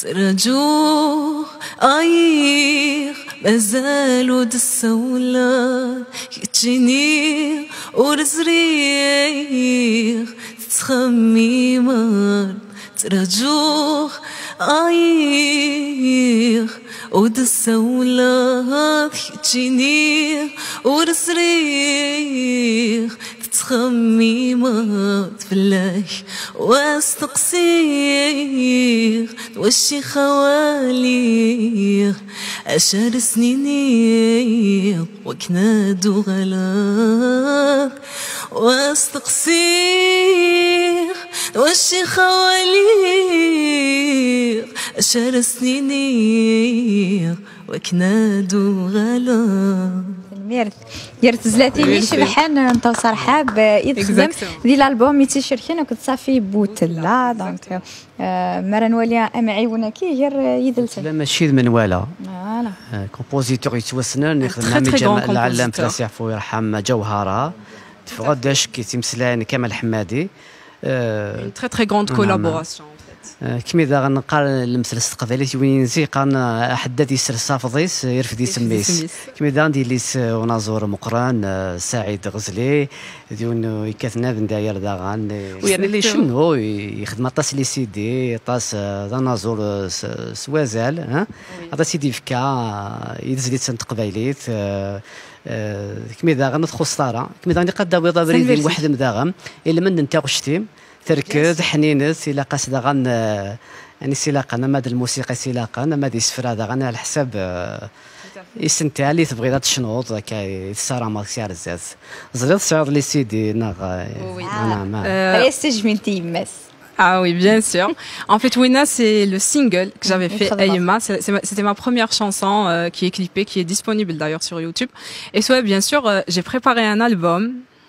رجوع عيق مازالو دسولا يتجيني ورزريق تتخمي مار ترجوع عيق ودسولا يتجيني ورزريق تخمي ما تفلاش واستقصير وشي خوالي أشار سنيني وكنادو غلاك واستقصير وشي خوالي أشار سنيني وكنادو غلاك يرت زلاتي لي شبحان انت صرحاب يتخدم ديال الالبوم يتشركين وكنت صافي بوتلا دونك مرا نولي امعيونا كي غير يدلت لا ماشي من ولا فوالا كومبوزيتور يتوسنن يخدم مع العلام فلاس يعفو يرحم جوهره تفغداش كيتمسلان كمال حمادي تري تري غروند كولابوراسيون كيما إذا غنقال المسلسل التقبالي وين نزي قان حداد يسر صافضيس يرفد يسميس كيما إذا ندير ليس ونازور مقران سعيد غزلي ديون يكاثنا بن داير داغان ويعني شنو يخدم طاس لي سيدي طاس ذا نازور سوازال ها هذا سيدي فكا يدزلي تسن تقبايليت كيما إذا غندخل سطاره كيما إذا قد داوي ضابري ديال واحد مداغم إلا من نتا غشتيم تركز حنينت سلاقه صدغان يعني سلاقه انا ماد الموسيقى سلاقه انا ماد يسفر هذا غنى على حساب يستمتع اللي تبغي ذات الشنوط كاي السارة ماكسيار الزاز زريت صعد لي سيدي ناغ انا ما استجمنتي مس. Ah oui, bien sûr. En fait, Wina, c'est le single que j'avais fait, Aïma. C'était ma première chanson qui est clippée, qui est disponible d'ailleurs sur YouTube. Et soit, bien sûr, j'ai préparé un album.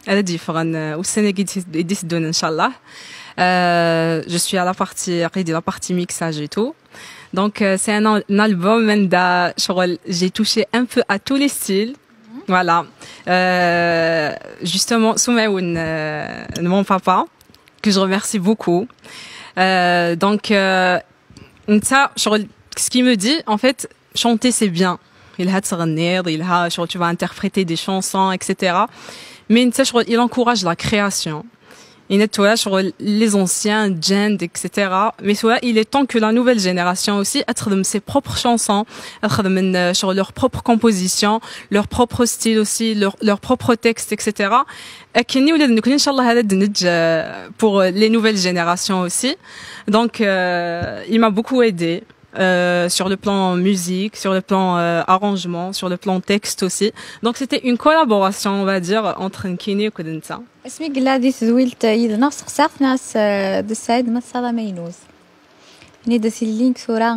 Elle est différente. Au Sénégal, il donne, Inch'Allah. Je suis à la partie mixage et tout. Donc, c'est un album, j'ai touché un peu à tous les styles. Voilà. Justement, Soumaoun, mon papa, que je remercie beaucoup. Donc, ça, ce qu'il me dit, en fait, chanter c'est bien. Tu vas interpréter des chansons, etc. Mais il encourage la création. Il nettoie sur les anciens, Jend, etc. Mais soit il est temps que la nouvelle génération aussi ait ses propres chansons, sur leur propre composition, leur propre style aussi, leur propre texte, etc. Pour les nouvelles générations aussi. Donc, il m'a beaucoup aidé. Sur le plan musique, sur le plan arrangement, sur le plan texte aussi. Donc c'était une collaboration, on va dire, entre Nkini et Kodenta. اسمي قلادي تزويلت يدنا سقسات ناس دسايد مسالا مينوز ني دسي اللينك صورة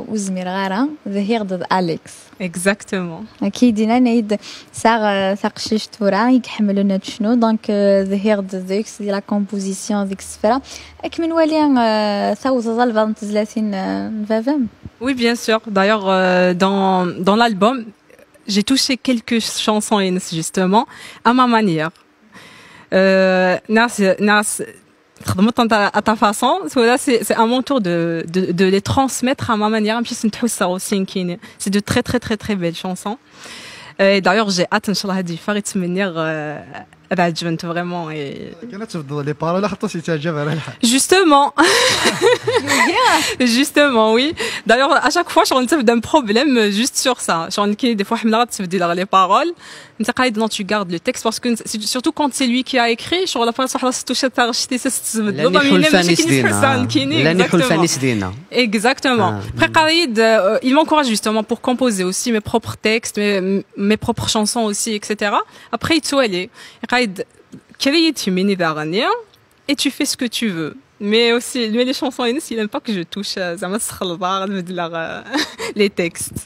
وزمير غارة ظهير ضد أليكس. Exactement. أكيدنا نيد ساق شيش تورا يحملونا شنو دونك ظهير ضد ذيكس دي لا كومبوزيسيون ذيك السفرة أكمن وليا ثاوز ظل 30 فافم. Oui, bien sûr. D'ailleurs, dans l'album, j'ai touché quelques chansons justement à ma manière. Nas à ta façon, c'est à mon tour de les transmettre à ma manière. C'est de très très très très belles chansons. Et d'ailleurs, j'ai hâte, Inch'Allah, d'y faire de manière راجبنت فريمون كانت تفضل لي بارول حتى سي تعجب على الحال justement oui d'ailleurs à chaque fois je rentre d'un problème juste sur ça je rentre des fois حمله تبدل les paroles انت قاعد non tu gardes le texte parce que surtout quand c'est lui qui a écrit sur la fois صح توشت تاغشتي تستبدل exactement après قاعد il m'encourage justement pour composer aussi mes propres textes mes propres chansons aussi etc après il t'ouelle et tu fais ce que tu veux mais aussi les chansons il n'aime pas que je touche les textes.